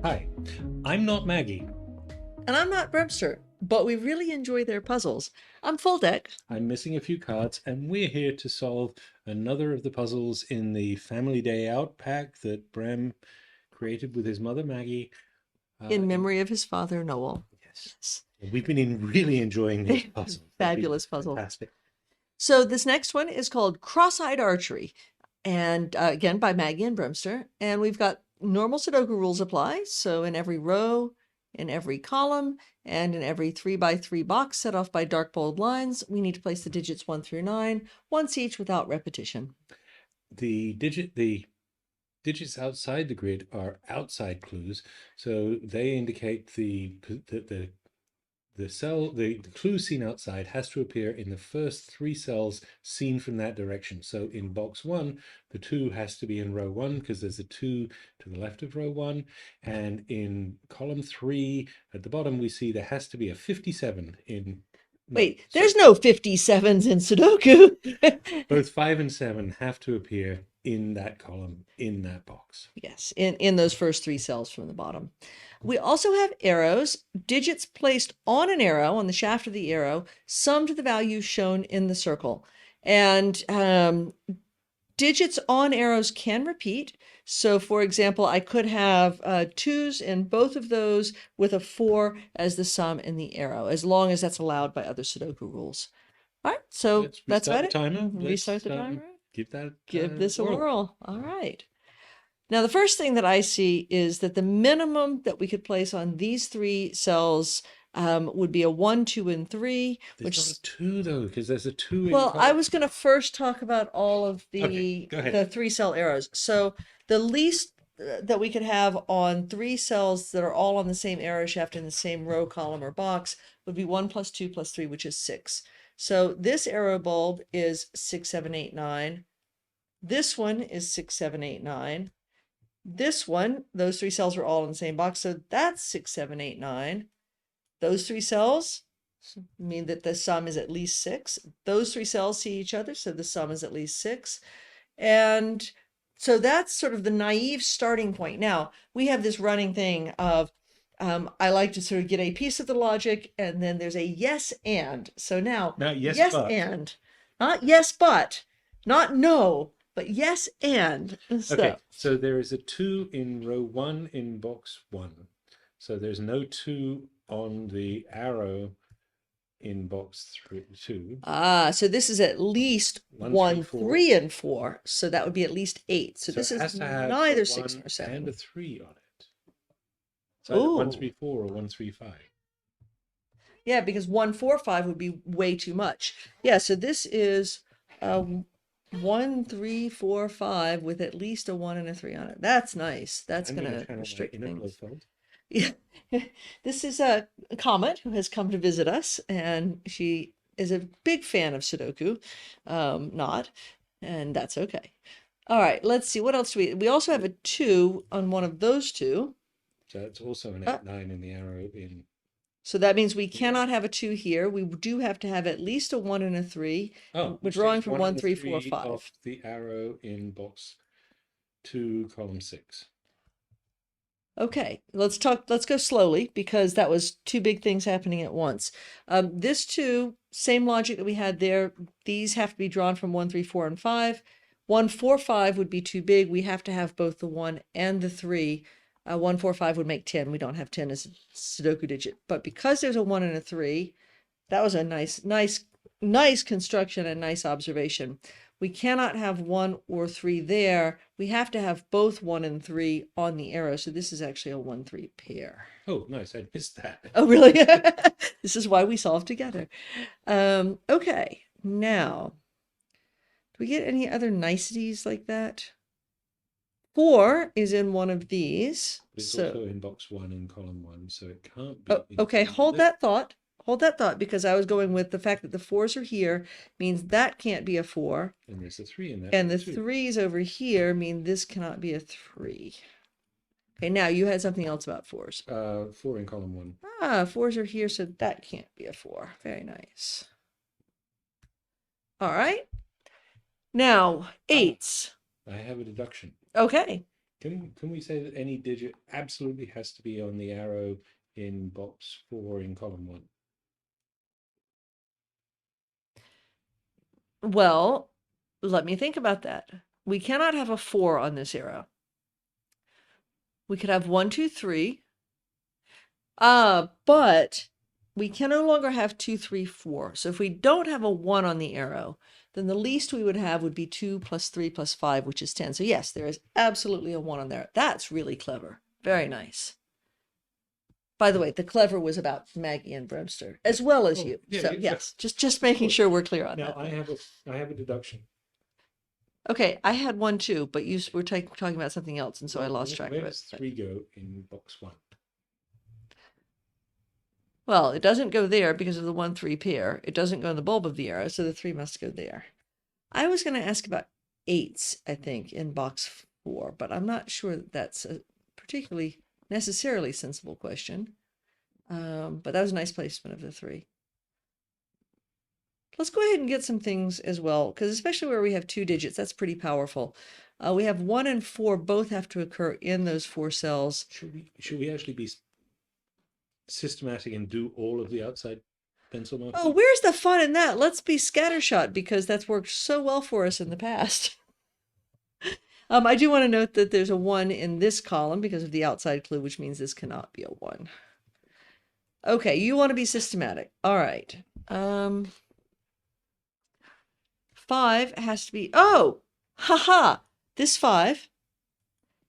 Hi, I'm not Maggie. And I'm not BremSter, but we really enjoy their puzzles. I'm FullDeck. I'm missing a few cards, and we're here to solve another of the puzzles in the Family Day Out pack that Brem created with his mother Maggie. In memory of his father, Noel. Yes, Yes. we've been really enjoying these puzzles. They've been Fabulous puzzle. fantastic. So this next one is called Crosseyed Archery. And again, by Maggie and BremSter. And we've got normal Sudoku rules apply. So in every row, in every column, and in every 3x3 box set off by dark bold lines, we need to place the digits 1 through 9, once each without repetition. The digits outside the grid are outside clues, so they indicate the clue seen outside has to appear in the first 3 cells seen from that direction. So in box 1, the 2 has to be in row 1 because there's a 2 to the left of row 1. And in column 3 at the bottom, we see there has to be a 57 in. Wait, there's no 57s in Sudoku. Both 5 and 7 have to appear in that column, in that box. Yes, in those first 3 cells from the bottom. We also have arrows, digits placed on an arrow, on the shaft of the arrow, sum to the value shown in the circle. And digits on arrows can repeat. So for example, I could have 2s in both of those with a 4 as the sum in the arrow, as long as that's allowed by other Sudoku rules. All right, so that's about it. Timer. Restart the timer. Give this a whirl. All Mm-hmm. right. Now, the first thing that I see is that the minimum that we could place on these 3 cells would be a 1, 2, and 3. There's not a 2 though, because there's a 2 in Well, I column. was going to first talk about all of Okay, go ahead. the 3-cell arrows. So the least that we could have on 3 cells that are all on the same arrow shaft in the same row, column, or box would be 1 plus 2 plus 3, which is 6. So this arrow bulb is 6, 7, 8, 9. This one is 6, 7, 8, 9. This one, those 3 cells are all in the same box, so that's 6, 7, 8, 9. Those 3 cells mean that the sum is at least 6. Those 3 cells see each other, so the sum is at least 6. And so that's sort of the naive starting point. Now, we have this running thing of I like to sort of get a piece of the logic, and then there's a yes and. So now, Yes, but. And, not yes but, not no, but yes and. Okay, so there is a 2 in row 1 in box 1. So there's no 2 on the arrow in box 2. So this is at least 1, 3, and 4. So that would be at least 8. So this is neither 6 nor 7. And a 3 on it. So either 1, 3, 4 or 1, 3, 5. Yeah, because 1, 4, 5 would be way too much. Yeah, so this is 1, 3, 4, 5 with at least a 1 and a 3 on it. That's nice. That's going to restrict things. Yeah. This is a Comet who has come to visit us, and she is a big fan of Sudoku. Not, and that's okay. All right, let's see. What else do we also have a 2 on one of those 2. So it's also an 8, 9 in the arrow in. So that means we cannot have a 2 here. We do have to have at least a 1 and a 3. Oh, we're drawing from 1, 3, 4, 5. Off the arrow in box 2, column 6. Okay, let's go slowly because that was 2 big things happening at once. This 2, same logic that we had there. These have to be drawn from 1, 3, 4, and 5. 1, 4, 5 would be too big. We have to have both the 1 and the 3. 1, 4, 5 would make 10. We don't have 10 as a Sudoku digit, but because there's a 1 and a 3, that was a nice construction and nice observation. We cannot have 1 or 3 there. We have to have both 1 and 3 on the arrow. So this is actually a 1, 3 pair. Oh, nice. I missed that. Oh, really? This is why we solve together. Okay, now, do we get any other niceties like that? 4 is in one of these. It's also in box 1 in column 1, so it can't be. Oh, okay, hold that thought. Hold that thought, because I was going with the fact that the 4s are here means that can't be a 4. And there's a 3 in that. And the 3s over here mean this cannot be a 3. Okay, now you had something else about 4s. 4 in column 1. 4s are here, so that can't be a 4. Very nice. All right. Now, 8s. I have a deduction. Okay. Can we say that any digit absolutely has to be on the arrow in box 4 in column 1? Well, let me think about that. We cannot have a 4 on this arrow. We could have 1, 2, 3. But we can no longer have 2, 3, 4. So if we don't have a 1 on the arrow, then the least we would have would be 2 plus 3 plus 5, which is 10. So yes, there is absolutely a 1 on there. That's really clever. Very nice. By the way, the clever was about Maggie and BremSter, as well as you. Yeah, So yeah, yes, just making sure we're clear on now that. I have a deduction. Okay, I had 1 too, but you were talking about something else, and so I lost track of Where it. does 3 go in box 1? Well, it doesn't go there because of the 1, 3 pair. It doesn't go in the bulb of the arrow, so the 3 must go there. I was going to ask about 8s, I think, in box 4, but I'm not sure that that's a particularly necessarily sensible question. But that was a nice placement of the 3. Let's go ahead and get some things as well, because especially where we have 2 digits, that's pretty powerful. We have 1 and 4 both have to occur in those 4 cells. Should we actually be systematic and do all of the outside pencil marking? Oh, where's the fun in that? Let's be scattershot, because that's worked so well for us in the past. I do want to note that there's a 1 in this column because of the outside clue, which means this cannot be a 1. Okay, you want to be systematic. All right. 5 has to be, oh, haha, this 5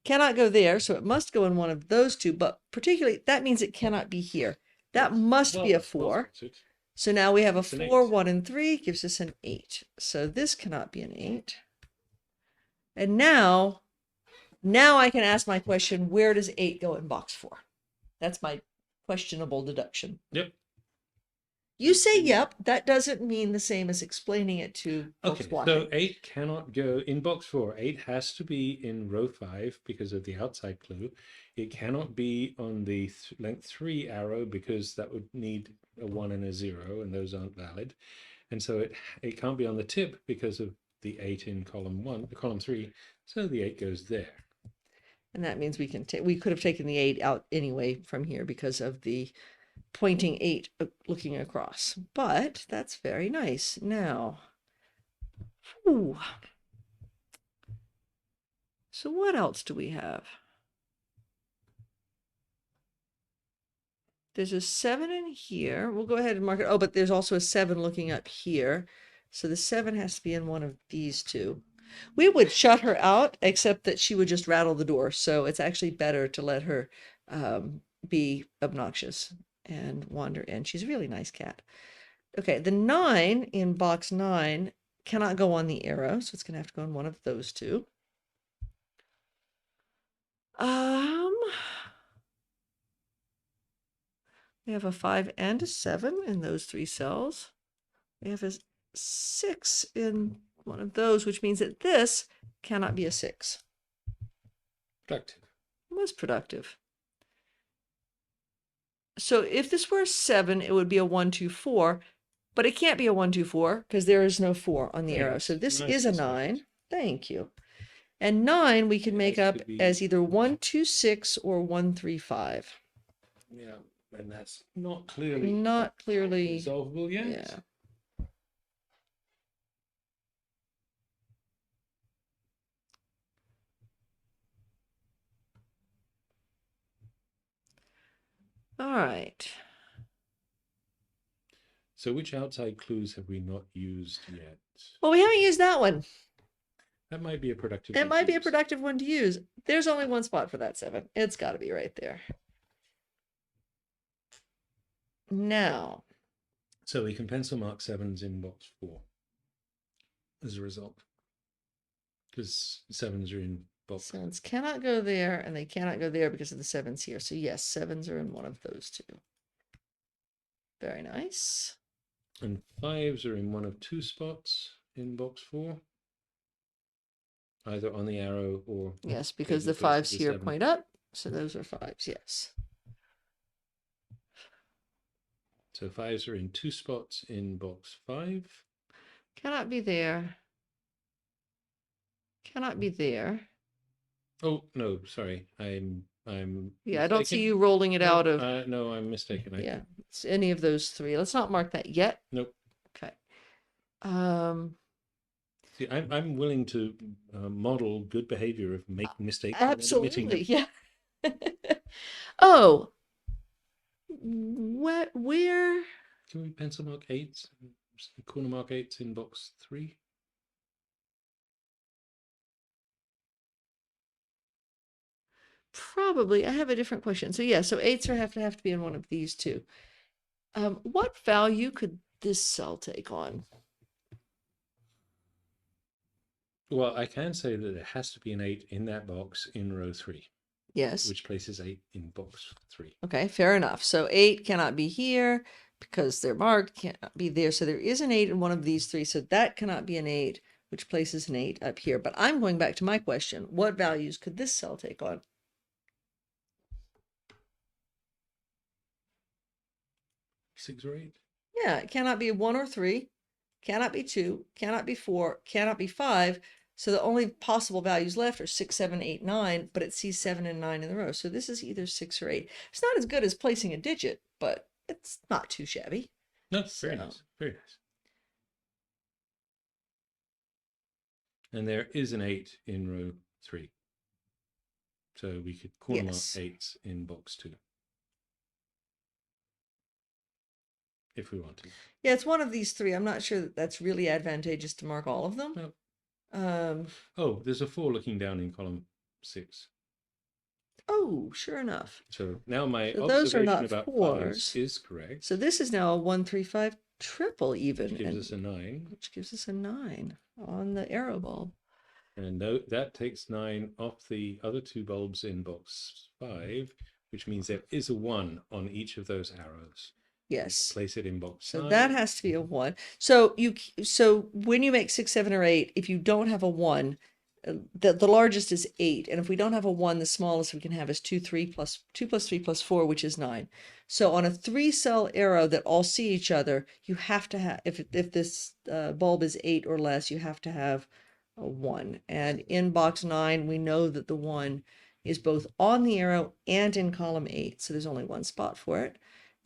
cannot go there, so it must go in one of those 2, but particularly that means it cannot be here. That must be a 4. So now we have a 4, 1, and 3 gives us an 8. So this cannot be an 8. And now I can ask my question, where does 8 go in box 4? That's my questionable deduction. Yep. You say yep, that doesn't mean the same as explaining it to folks Okay, watching. so 8 cannot go in box 4. 8 has to be in row 5 because of the outside clue. It cannot be on the length 3 arrow because that would need a 1 and a 0, and those aren't valid. And so it can't be on the tip because of the 8 in column 3. So the 8 goes there. And that means we could have taken the 8 out anyway from here because of the pointing 8 looking across. But that's very nice. Now, ooh. So what else do we have? There's a 7 in here. We'll go ahead and mark it. Oh, but there's also a 7 looking up here. So the 7 has to be in one of these 2. We would shut her out, except that she would just rattle the door. So it's actually better to let her be obnoxious and wander in. She's a really nice cat. Okay, the 9 in box 9 cannot go on the arrow, so it's going to have to go in one of those 2. We have a 5 and a 7 in those 3 cells. We have a 6 in one of those, which means that this cannot be a 6. Productive. It was productive. So if this were a 7, it would be a 1, 2, 4, but it can't be a 1, 2, 4 because there is no 4 on the arrow. So this is a 9. Thank you. And 9 we can make up as either 1, 2, 6 or 1, 3, 5. Yeah, and that's not clearly resolvable yet. Yeah. All right. So which outside clues have we not used yet? Well, we haven't used that one. That might be a productive It might be a productive one to use. There's only one spot for that 7. It's got to be right there. Now. So we can pencil mark 7s in box 4 as a result. Because 7s are in box. 7s cannot go there, and they cannot go there because of the 7s here. So yes, 7s are in one of those 2. Very nice. And 5s are in one of 2 spots in box 4. Either on the arrow or... Yes, because the 5s here point up. So those are 5s, yes. So 5s are in 2 spots in box 5. Cannot be there. Cannot be there. Oh no, sorry, I'm Yeah, I don't see mistaken. you rolling it out of, No, I'm mistaken. yeah, it's any of those three. Let's not mark that yet. Nope. Okay. Um, See, I'm willing to model good behavior of making mistakes and then admitting absolutely, them. yeah. Oh, where? Can we pencil mark eights, corner mark eights in box 3? Probably. I have a different question. So yeah, so eights are have to be in one of these two. What value could this cell take on? Well, I can say that it has to be an 8 in that box in row 3, Yes. which places 8 in box 3. Okay, fair enough. So 8 cannot be here because they're marked, cannot be there. So there is an 8 in one of these three. So that cannot be an 8, which places an 8 up here. But I'm going back to my question. What values could this cell take on? 6 or 8? Yeah, it cannot be 1 or 3, cannot be 2, cannot be 4, cannot be 5. So the only possible values left are 6, 7, 8, 9, but it sees 7 and 9 in the row. So this is either 6 or 8. It's not as good as placing a digit, but it's not too shabby. No, So, very nice. Very nice. And there is an 8 in row 3. So we could corner mark yes. 8s in box 2. If we want to. Yeah, it's one of these three. I'm not sure that that's really advantageous to mark all of them. No. Um, Oh, there's a 4 looking down in column 6. oh, sure enough. So now my So those are observation not about 5s fours. is correct. So this is now a 1, 3, 5 triple even. Which gives us a 9. Which gives us a 9 on the arrow bulb. And that takes 9 off the other 2 bulbs in box 5, which means there is a 1 on each of those arrows. Yes. Place it in box So 9. that has to be a 1. So when you make 6, 7, or 8, if you don't have a 1, the largest is 8, and if we don't have a 1, the smallest we can have is 2, 3 plus 2 plus 3 plus 4, which is 9. So on a 3-cell arrow that all see each other, you have to have, if this bulb is 8 or less, you have to have a 1. And in box 9, we know that the 1 is both on the arrow and in column 8, so there's only one spot for it.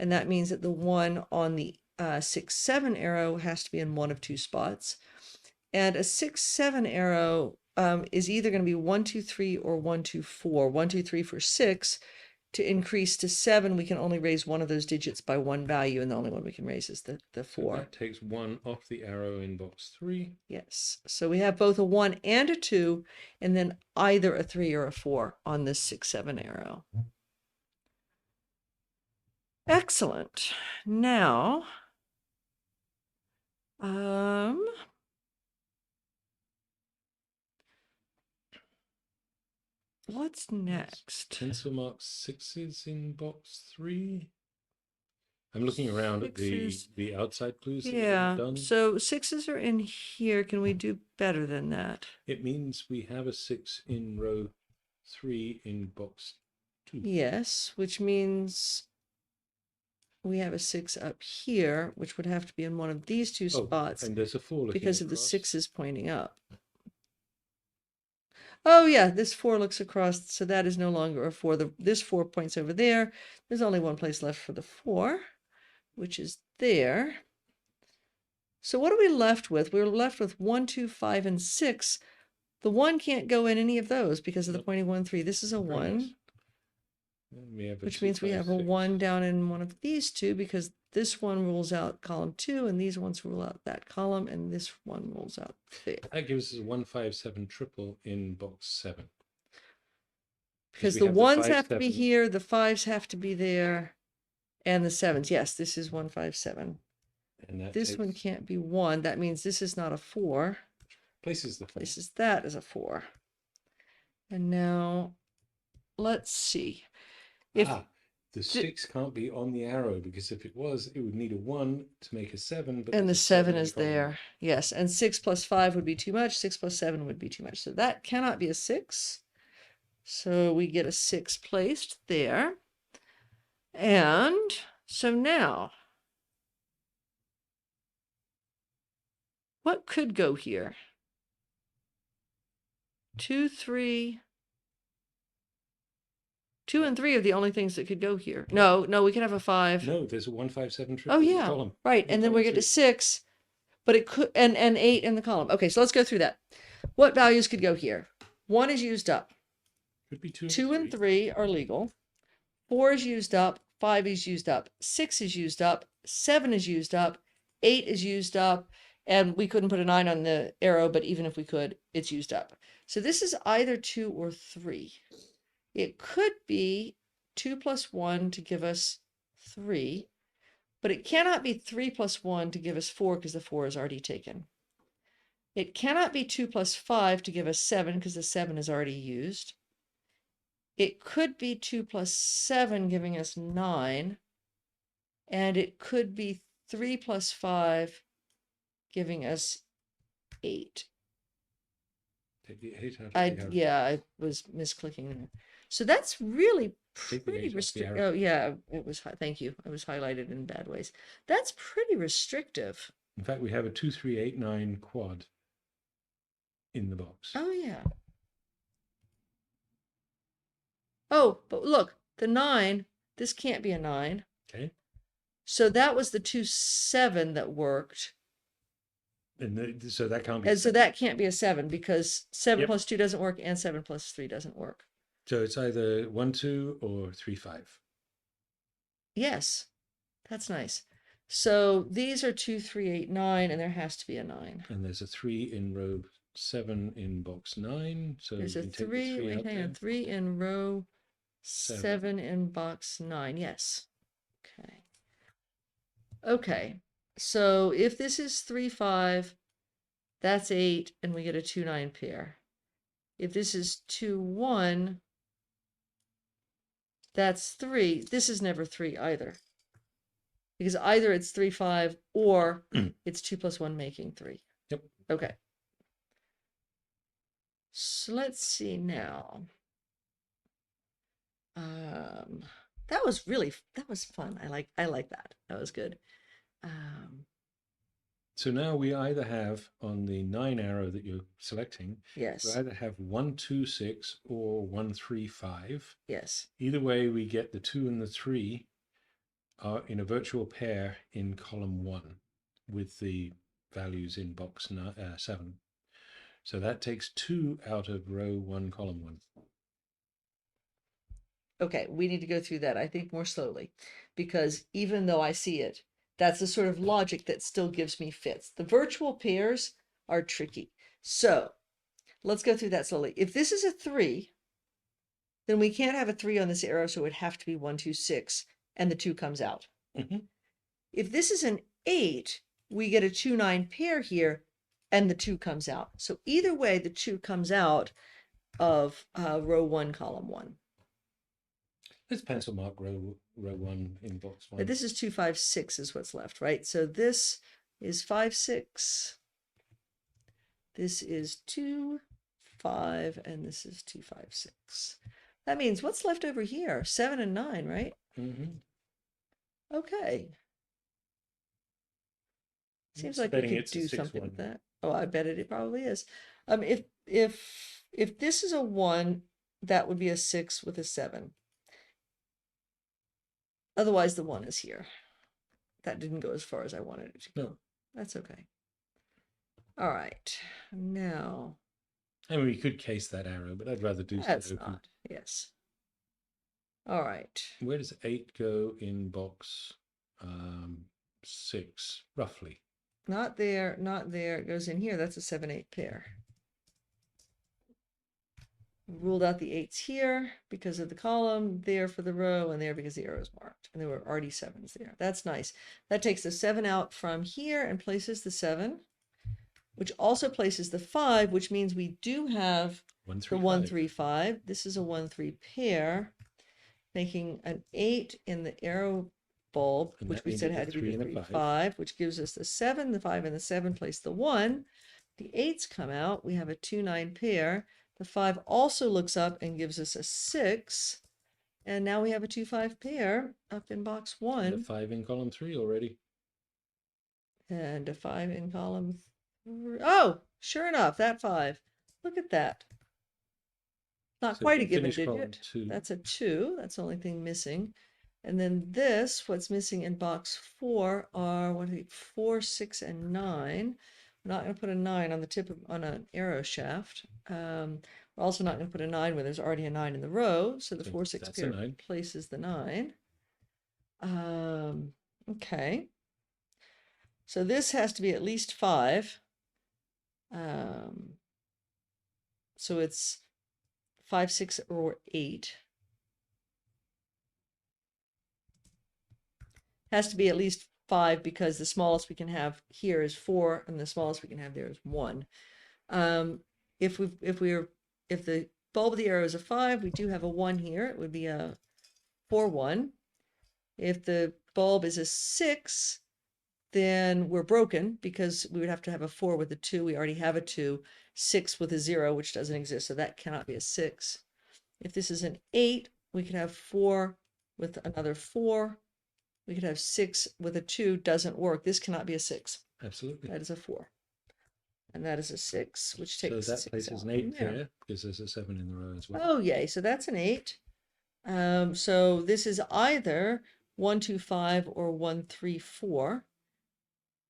And that means that the 1 on the 6, 7 arrow has to be in one of 2 spots. And a 6, 7 arrow is either going to be 1, 2, 3 or 1, 2, 4. 1, 2, 3 for 6. To increase to 7, we can only raise one of those digits by one value, and the only one we can raise is the 4. So that takes 1 off the arrow in box 3. Yes. So we have both a 1 and a 2, and then either a 3 or a 4 on this 6, 7 arrow. Excellent. Now, what's next? Pencil mark 6s in box 3. I'm looking around at the outside clues that Yeah, we've done. so 6s are in here. Can we do better than that? It means we have a 6 in row 3 in box 2. Yes, which means we have a 6 up here, which would have to be in one of these 2 spots. And there's a 4 looking because of the across. 6s pointing up. Oh yeah, this 4 looks across, so that is no longer a 4. This 4 points over there. There's only one place left for the 4, which is there. So what are we left with? We're left with 1, 2, 5, and 6. The 1 can't go in any of those because of the pointing 1, 3. This is a 1. Nice. Which means we have a 1 down in one of these 2 because this one rules out column 2 and these ones rule out that column and this one rules out there. That gives us a 1, 5, 7 triple in box 7. Because the 1s have to be here, the 5s have to be there, and the 7s. Yes, this is 1, 5, 7. And this one can't be 1. That means this is not a 4. Places that as a 4. And now, let's see. The 6 can't be on the arrow because if it was, it would need a 1 to make a 7. But and the 7 is there. Yes, and 6 plus 5 would be too much. 6 plus 7 would be too much. So that cannot be a 6. So we get a 6 placed there. And so now, what could go here? 2, 3, 2 and 3 are the only things that could go here. No, we can have a 5. No, there's a 1, 5, 7 Oh triple in the yeah, column. right. In And then we column get to 3. 6, but it could, and 8 in the column. Okay, so let's go through that. What values could go here? 1 is used up. Could be 2 and 2 3. and 3 are legal. 4 is used up. 5 is used up. 6 is used up. 7 is used up. 8 is used up. And we couldn't put a 9 on the arrow, but even if we could, it's used up. So this is either 2 or 3. It could be 2 plus 1 to give us 3, but it cannot be 3 plus 1 to give us 4 because the 4 is already taken. It cannot be 2 plus 5 to give us 7 because the 7 is already used. It could be 2 plus 7 giving us 9. And it could be 3 plus 5 giving us 8. Take the 8 out of the arrow. Yeah, I was misclicking there. So that's really Take the pretty 8 off the restrictive. arrow. Oh yeah, it was. Thank you. It was highlighted in bad ways. That's pretty restrictive. In fact, we have a 2, 3, 8, 9 quad in the box. Oh yeah. Oh, but look, the 9. This can't be a 9. Okay. So that was the 2, 7 that worked. And so that can't be. And so that can't be a 7 because 7 Yep. plus 2 doesn't work and 7 plus 3 doesn't work. So it's either 1, 2 or 3, 5. Yes, that's nice. So these are 2, 3, 8, 9, and there has to be a 9. And there's a 3 in row 7 in box 9. So There's you a can take 3, the 3 wait, out hang there. on, 3 in row 7. 7 in box 9. Yes. Okay. Okay. So if this is 3, 5, that's 8, and we get a 2, 9 pair. If this is 2, 1, that's 3. This is never 3 either. Because either it's 3, 5, or it's 2 plus 1 making 3. Yep. Okay. So let's see now. That was fun. I like that. That was good. So now we either have on the 9 arrow that you're selecting, Yes. we either have 1, 2, 6 or 1, 3, 5. Yes. Either way, we get the 2 and the 3 are in a virtual pair in column 1 with the values in box 7. So that takes 2 out of row 1, column 1. Okay, we need to go through that, I think, more slowly, because even though I see it, that's the sort of logic that still gives me fits. The virtual pairs are tricky. So let's go through that slowly. If this is a 3, then we can't have a 3 on this arrow, so it would have to be 1, 2, 6, and the 2 comes out. If this is an 8, we get a 2, 9 pair here, and the 2 comes out. So either way, the 2 comes out of row 1, column 1. Let's pencil mark row 1 in box 1. But this is 2, 5, 6 is what's left, right? So this is 5, 6. This is 2, 5, and this is 2, 5, 6. That means what's left over here? 7 and 9, right? Okay. Seems like we could do something with that. Oh, I bet it probably is. If this is a 1, that would be a 6 with a 7. Otherwise, the 1 is here. That didn't go as far as I wanted it to go. No. That's okay. All right. Now. I mean, we could case that arrow, but I'd rather do That's Sudoku. not. Yes. All right. Where does 8 go in box 6, roughly? Not there, not there. It goes in here. That's a 7, 8 pair. Ruled out the 8s here because of the column, there for the row, and there because the arrow is marked. And there were already 7s there. That's nice. That takes the 7 out from here and places the 7, which also places the 5, which means we do have 1, 3, the 1, 3, 5. This is a 1, 3 pair, making an 8 in the arrow bulb, And which that we means said you had get to be 3 the and a 3, 5. 5, which gives us the 7, the 5, and the 7 place the 1. The 8s come out. We have a 2, 9 pair. The 5 also looks up and gives us a 6. And now we have a 2, 5 pair up in box 1. And a 5 in column 3 already. And a 5 in column 3. Oh, sure enough, that 5. Look at that. Not So quite a given finish column digit. 2. That's a 2. That's the only thing missing. And then this, what's missing in box 4 are, what are they, 4, 6, and 9. We're not going to put a 9 on the tip of, on an arrow shaft. We're also not going to put a 9 where there's already a 9 in the row. So the So 4, 6 that's a pair 9. places the 9. Okay. So this has to be at least 5. So it's 5, 6, or 8. Has to be at least 5 because the smallest we can have here is 4 and the smallest we can have there is 1. If the bulb of the arrow is a 5, we do have a 1 here. It would be a 4, 1. If the bulb is a 6, then we're broken because we would have to have a 4 with a 2. We already have a 2. 6 with a 0, which doesn't exist, so that cannot be a 6. If this is an 8, we could have 4 with another 4. We could have 6 with a 2, doesn't work. This cannot be a 6. Absolutely. That is a 4. And that is a 6, which takes So that 6 places out an 8 from there. there because there's a 7 in the row as well. Oh, yay. So that's an 8. So this is either 1, 2, 5 or 1, 3, 4.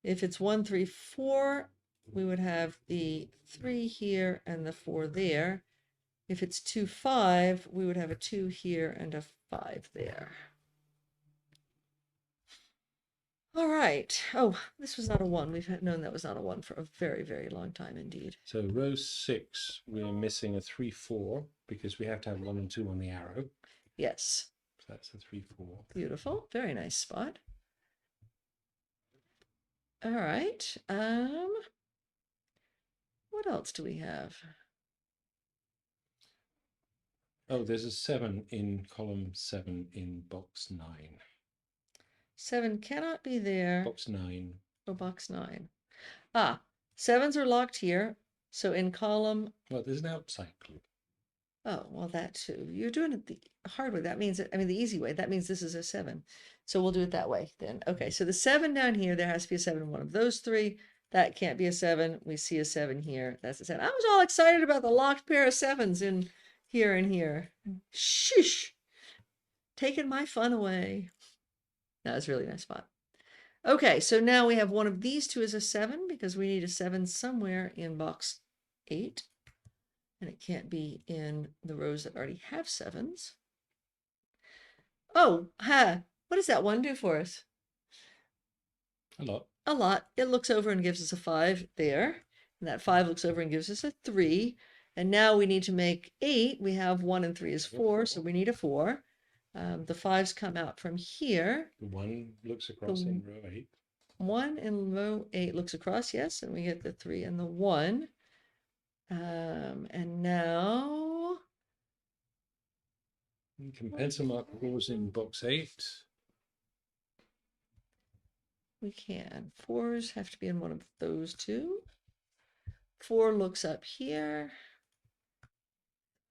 If it's 1, 3, 4, we would have the 3 here and the 4 there. If it's 2, 5, we would have a 2 here and a 5 there. All right. Oh, this was not a 1. We've known that was not a 1 for a very, very long time indeed. So row 6, we're missing a 3, 4 because we have to have 1 and 2 on the arrow. Yes. So that's a 3, 4. Beautiful. Very nice spot. All right. What else do we have? Oh, there's a 7 in column 7 in box 9. 7 cannot be there. Box 9. Oh, box 9. Ah, 7s are locked here. So in column. Well, there's an outside clue. Oh, well, that too. You're doing it the hard way. That means, I mean, the easy way. That means this is a 7. So we'll do it that way then. Okay, so the 7 down here, there has to be a 7 in one of those 3. That can't be a 7. We see a 7 here. That's a 7. I was all excited about the locked pair of 7s in here and here. Shush! Taking my fun away. That was a really nice spot. Okay, so now we have one of these two as a 7 because we need a 7 somewhere in box 8. And it can't be in the rows that already have 7s. Oh, what does that 1 do for us? A lot. A lot. It looks over and gives us a 5 there. And that 5 looks over and gives us a 3. And now we need to make 8. We have 1 and 3 is 4, so we need a 4. The 5s come out from here. The 1 looks across in row 8. 1 in row 8 looks across, yes, and we get the 3 and the 1. And now You can pencil mark rows in box 8. We can. 4s have to be in one of those two. 4 looks up here.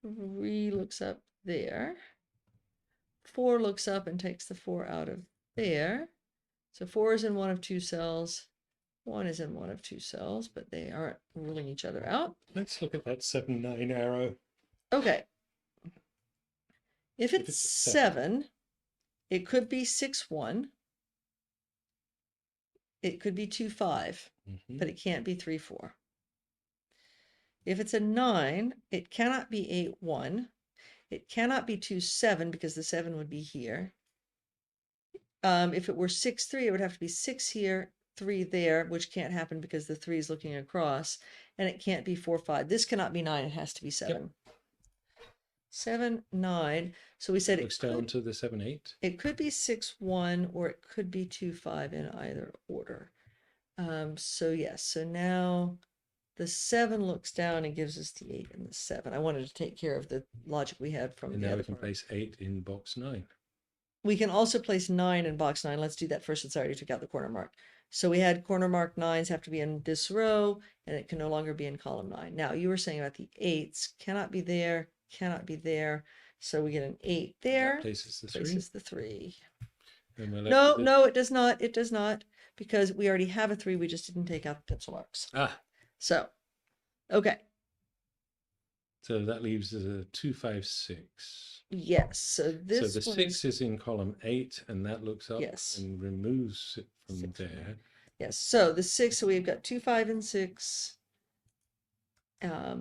3 looks up there. 4 looks up and takes the 4 out of there. So 4 is in one of 2 cells. 1 is in one of 2 cells, but they aren't ruling each other out. Let's look at that 7, 9 arrow. Okay. If it's it's 7, it could be 6, 1. It could be 2, 5, but it can't be 3, 4. If it's a 9, it cannot be 8, 1. It cannot be 2, 7 because the 7 would be here. If it were 6, 3, it would have to be 6 here, 3 there, which can't happen because the 3 is looking across, and it can't be 4, 5. This cannot be 9, it has to be 7. Yep. 7, 9. So we said it looks down to the 7, 8. It could be 6, 1, or it could be 2, 5 in either order. So yes, so now the 7 looks down and gives us the 8 and the 7. I wanted to take care of the logic we had from and the now other we can part. place 8 in box 9. We can also place 9 in box 9. Let's do that first since I already took out the corner mark. So we had corner mark 9s have to be in this row, and it can no longer be in column 9. Now, you were saying about the 8s. Cannot be there, cannot be there. So we get an 8 there. That places the 3. Places the 3. No, no, it does not. It does not. Because we already have a 3. We just didn't take out the pencil marks. Ah. So, okay. So that leaves us a 2, 5, 6. Yes, so So this the one 6 is in column 8, and that looks up yes. and removes it from 6 from there. Yes, so the 6, so we've got 2, 5, and 6.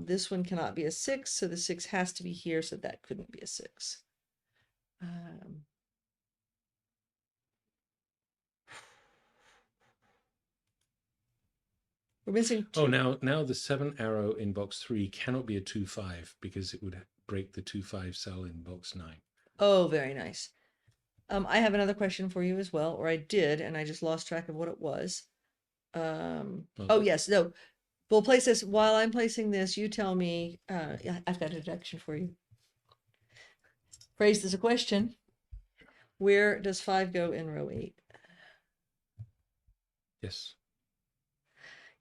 This one cannot be a 6, so the 6 has to be here, so that couldn't be a 6. We're missing 2. Oh, now the 7 arrow in box 3 cannot be a 2, 5 because it would break the 2, 5 cell in box 9. Oh, very nice. I have another question for you as well, or I did, and I just lost track of what it was. Oh, yes, no. We'll place this while I'm placing this. You tell me. Yeah, I've got a deduction for you. Phrased as a question. Where does 5 go in row 8? Yes.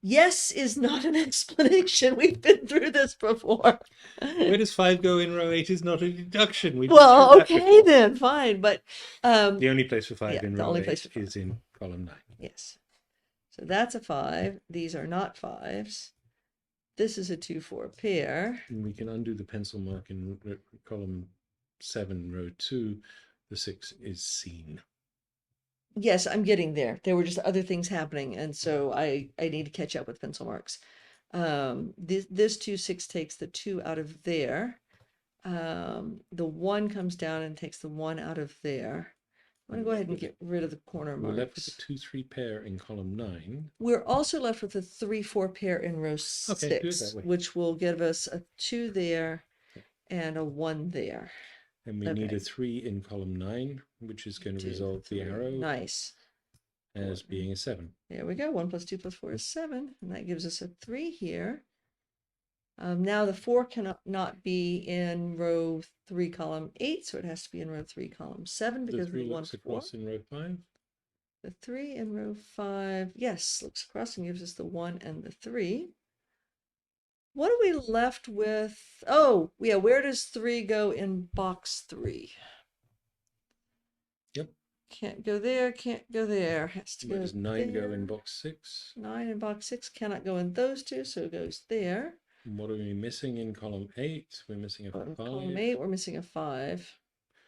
Yes is not an explanation. We've been through this before. Where does 5 go in row 8 is not a deduction. Well, okay then, fine. But the only place for 5 yeah, in the row only 8 place for 5. is in column 9. Yes. So that's a 5. These are not 5s. This is a 2, 4 pair. And we can undo the pencil mark in column 7, row 2. The 6 is seen. Yes, I'm getting there. There were just other things happening, and so I need to catch up with pencil marks. This 2, 6 takes the 2 out of there. The 1 comes down and takes the 1 out of there. I'm going to go ahead and get rid of the corner marks. We're left with a 2, 3 pair in column 9. We're also left with a 3, 4 pair in row 6, Okay, do it that way. which will give us a 2 there and a 1 there. And we need a 3 in column 9, which is going to 2, resolve 3. the arrow Nice. as being a 7. There we go. 1 plus 2 plus 4 is 7, and that gives us a 3 here. Now the 4 cannot not be in row 3, column 8, so it has to be in row 3, column 7 because The 3 of the 1, looks 4. across in row 5. The 3 in row 5, yes, looks across and gives us the 1 and the 3. What are we left with? Oh, yeah, where does 3 go in box 3? Yep. Can't go there, can't go there. Has to Where go does 9 there. go in box 6? 9 in box 6 cannot go in those two, so it goes there. And what are we missing in column 8? We're missing a 5. Column 8, we're missing a 5.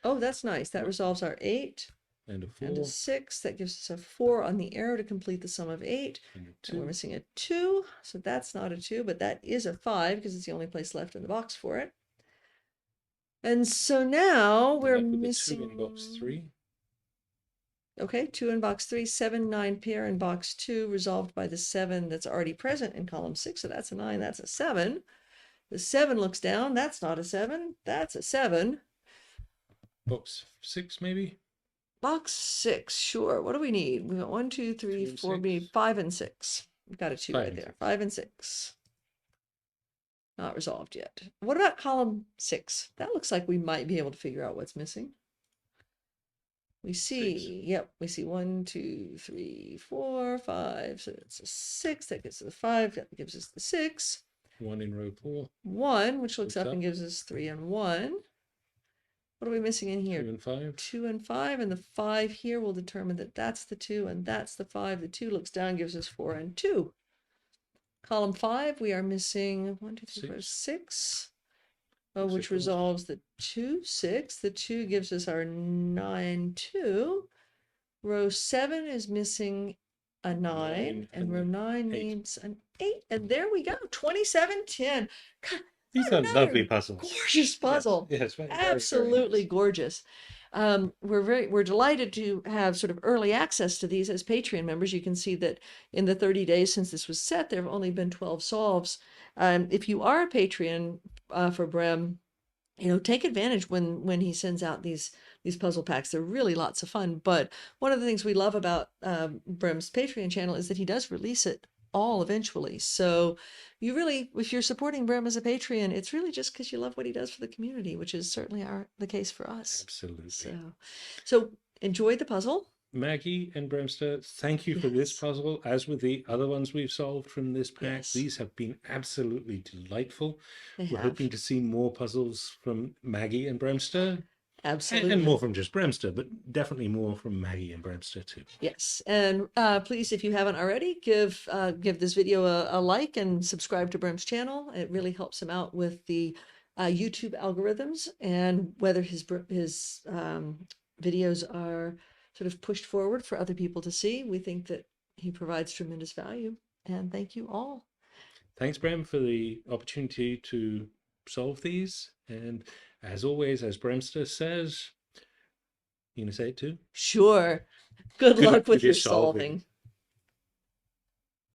Oh, that's nice. That resolves our 8. And a 4. And a 6. That gives us a 4 on the arrow to complete the sum of 8. And a 2. And we're missing a 2. So that's not a 2, but that is a 5 because it's the only place left in the box for it. And so now we're missing 2 in box 3. Okay, 2 in box 3, 7, 9 pair in box 2, resolved by the 7 that's already present in column 6. So that's a 9, that's a 7. The 7 looks down. That's not a 7. That's a 7. Box 6, maybe? Box 6, sure. What do we need? We got 1, 2, 3, 4, we need 5 and 6. We've got a 2 right there. 5 and 6. Not resolved yet. What about column 6? That looks like we might be able to figure out what's missing. We see, yep, we see 1, 2, 3, 4, 5. So that's a 6. That gives us a 5. That gives us the 6. 1 in row 4. 1, which looks up and gives us 3 and 1. What are we missing in here? 2 and 5. 2 and 5, and the 5 here will determine that that's the 2 and that's the 5. The 2 looks down, gives us 4 and 2. Column 5, we are missing 1, 2, 3, 4, 6. Oh, which resolves the 2, 6. The 2 gives us our 9, 2. Row 7 is missing a 9, and row 9 needs an 8. And there we go, 27, 10. God, these are lovely puzzles. Gorgeous puzzle. Yes, very, absolutely very nice. Gorgeous. We're delighted to have sort of early access to these as Patreon members. You can see that in the 30 days since this was set, there have only been 12 solves. If you are a Patreon for Brem, take advantage when he sends out these puzzle packs. They're really lots of fun. But one of the things we love about Brem's Patreon channel is that he does release it all eventually. So you really, if you're supporting Brem as a Patreon, it's really just because you love what he does for the community, which is certainly the case for us. Absolutely. So enjoy the puzzle. Maggie and BremSter, thank you for this puzzle. As with the other ones we've solved from this pack, these have been absolutely delightful. We're hoping to see more puzzles from Maggie and BremSter. Absolutely. And more from just BremSter, but definitely more from Maggie and BremSter too. Yes. And please, if you haven't already, give this video a like and subscribe to Brem's channel. It really helps him out with the YouTube algorithms and whether his videos are sort of pushed forward for other people to see. We think that he provides tremendous value. And thank you all. Thanks, Brem, for the opportunity to solve these. And as always, as BremSter says, you gonna say it too? Sure. Good Good luck luck with with your your solving.